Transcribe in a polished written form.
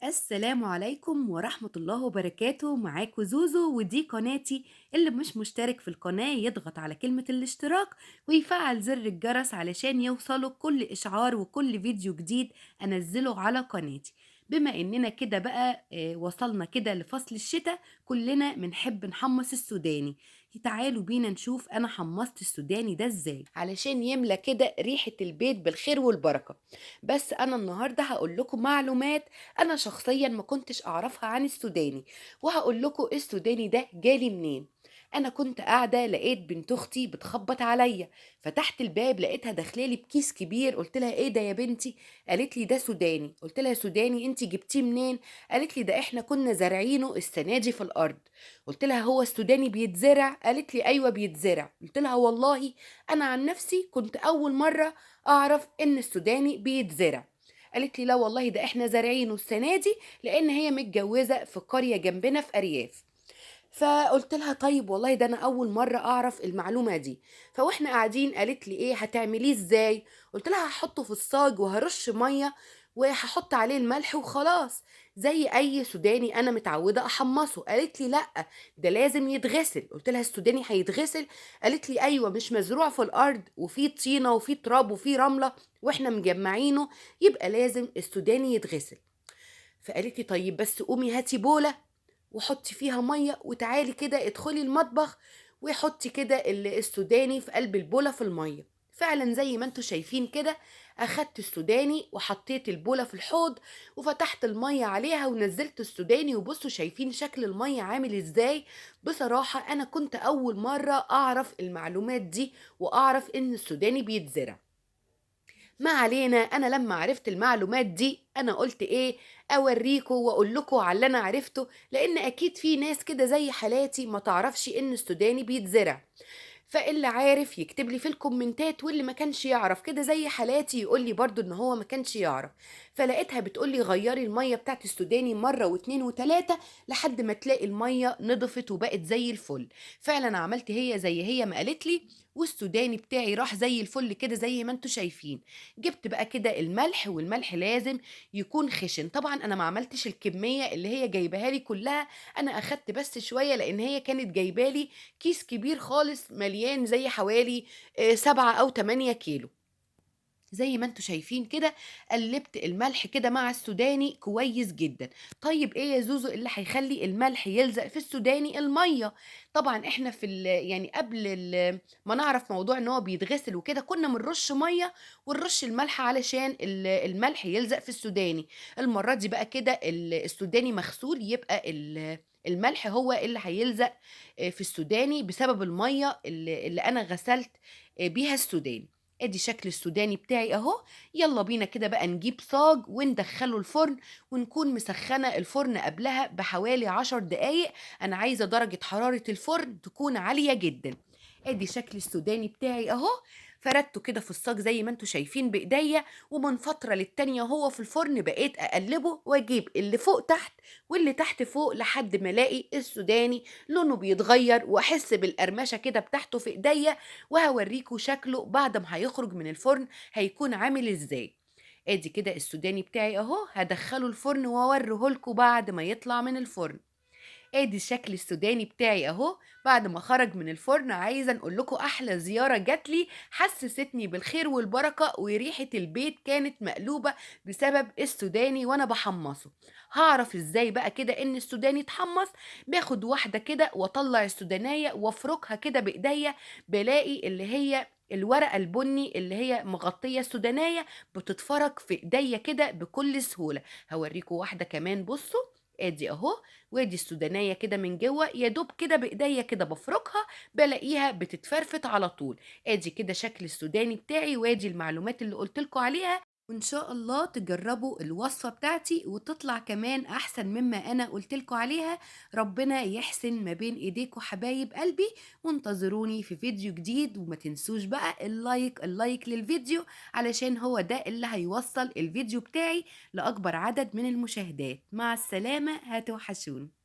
السلام عليكم ورحمة الله وبركاته. معاكم زوزو، ودي قناتي. اللي مش مشترك في القناة يضغط على كلمة الاشتراك ويفعل زر الجرس علشان يوصله كل إشعار وكل فيديو جديد أنزله على قناتي. بما إننا كده بقى وصلنا كده لفصل الشتاء، كلنا بنحب نحمص السوداني. تعالوا بينا نشوف أنا حمصت السوداني ده إزاي علشان يملى كده ريحة البيت بالخير والبركة. بس أنا النهاردة هقول لكم معلومات انا شخصيا ما كنتش اعرفها عن السوداني، وهقول لكم السوداني ده جالي منين. انا كنت قاعده لقيت بنت اختي بتخبط عليا، فتحت الباب لقيتها داخلالي بكيس كبير. قلت لها ايه ده يا بنتي؟ قالت لي ده سوداني. قلت لها سوداني انت جبتيه منين؟ قالت لي ده احنا كنا زارعينه السنه دي في الارض. قلت لها هو السوداني بيتزرع؟ قالت لي ايوه بيتزرع. قلت لها والله انا عن نفسي كنت اول مره اعرف ان السوداني بيتزرع. قالت لي لا والله ده احنا زارعينه السنه دي، لان هي متجوزه في قريه جنبنا في ارياف. فقلت لها طيب والله ده انا اول مره اعرف المعلومه دي. فواحنا قاعدين قالت لي ايه هتعمليه ازاي؟ قلت لها هحطه في الصاج وهرش ميه وهحط عليه الملح وخلاص، زي اي سوداني انا متعوده احمصه. قالت لي لا، ده لازم يتغسل. قلت لها السوداني هيتغسل؟ قالت لي ايوه، مش مزروع في الارض وفي طينه وفي تراب وفي رمله واحنا مجمعينه، يبقى لازم السوداني يتغسل. فقالت لي طيب بس قومي هاتي بوله وحطي فيها ميه وتعالي كده ادخلي المطبخ وحطي كده السوداني في قلب البوله في الميه. فعلا زي ما انتوا شايفين كده، اخدت السوداني وحطيت البوله في الحوض وفتحت الميه عليها ونزلت السوداني، وبصوا شايفين شكل الميه عامل ازاي. بصراحه انا كنت اول مره اعرف المعلومات دي واعرف ان السوداني بيتزرع. ما علينا، انا لما عرفت المعلومات دي انا قلت ايه، اوريكم واقول لكم على اللي انا عرفته، لان اكيد في ناس كده زي حالاتي ما تعرفش ان السوداني بيتزرع. فاللي عارف يكتب لي في الكومنتات، واللي ما كانش يعرف كده زي حالاتي يقول لي برضو ان هو ما كانش يعرف. فلقيتها بتقول لي غيري الميه بتاعت السوداني مره واتنين وتلاته لحد ما تلاقي الميه نضفت وبقت زي الفل. فعلا عملت هي زي هي ما قالت لي، والسوداني بتاعي راح زي الفل كده زي ما انتوا شايفين. جبت بقى كده الملح، والملح لازم يكون خشن. طبعا انا ما عملتش الكميه اللي هي جايباها لي كلها، انا اخدت بس شويه لان هي كانت جايبالي كيس كبير خالص مليان زي حوالي 7 أو 8 كيلو. زي ما انتوا شايفين كده قلبت الملح كده مع السوداني كويس جدا. طيب ايه يا زوزو اللي هيخلي الملح يلزق في السوداني؟ الميه. طبعا احنا في يعني قبل ما نعرف موضوع ان هو بيتغسل وكده كنا بنرش ميه ونرش الملح علشان الملح يلزق في السوداني. المره دي بقى كده السوداني مغسول، يبقى الملح هو اللي هيلزق في السوداني بسبب الميه اللي انا غسلت بيها السوداني. ادي شكل السوداني بتاعي اهو. يلا بينا كده بقى نجيب صاج وندخله الفرن، ونكون مسخنة الفرن قبلها بحوالي 10 دقايق. انا عايزة درجة حرارة الفرن تكون عالية جدا. ادي شكل السوداني بتاعي اهو. فردته كده في الصاج زي ما انتوا شايفين بايديا، ومن فترة للتانية وهو في الفرن بقيت اقلبه واجيب اللي فوق تحت واللي تحت فوق لحد ما الاقي السوداني لونه بيتغير واحس بالقرمشة كده بتاعته في ايديا. وهوريكوا شكله بعد ما هيخرج من الفرن هيكون عامل ازاي. ادي كده السوداني بتاعي اهو، هدخله الفرن واوريهولكوا بعد ما يطلع من الفرن. ادي الشكل السوداني بتاعي اهو بعد ما خرج من الفرن. عايزه نقول لكم احلى زياره جات لي، حسستني بالخير والبركه، وريحه البيت كانت مقلوبه بسبب السوداني وانا بحمصه. هعرف ازاي بقى كده ان السوداني اتحمص؟ باخد واحده كده واطلع السودانيه وافركها كده بايديا، بلاقي اللي هي الورقه البني اللي هي مغطيه السودانيه بتتفرك في ايديا كده بكل سهوله. هوريكم واحده كمان، بصوا. ادي اهو، وادي السودانية كده من جوه يا دوب كده بايديا كده بفركها بلاقيها بتتفرفت على طول. ادي كده شكل السوداني بتاعي، وادي المعلومات اللي قلتلكوا عليها. وان شاء الله تجربوا الوصفة بتاعتي وتطلع كمان احسن مما انا قلتلكوا عليها. ربنا يحسن ما بين ايديكوا حبايب قلبي. وانتظروني في فيديو جديد، وما تنسوش بقى اللايك للفيديو، علشان هو ده اللي هيوصل الفيديو بتاعي لأكبر عدد من المشاهدات. مع السلامة، هتوحشون.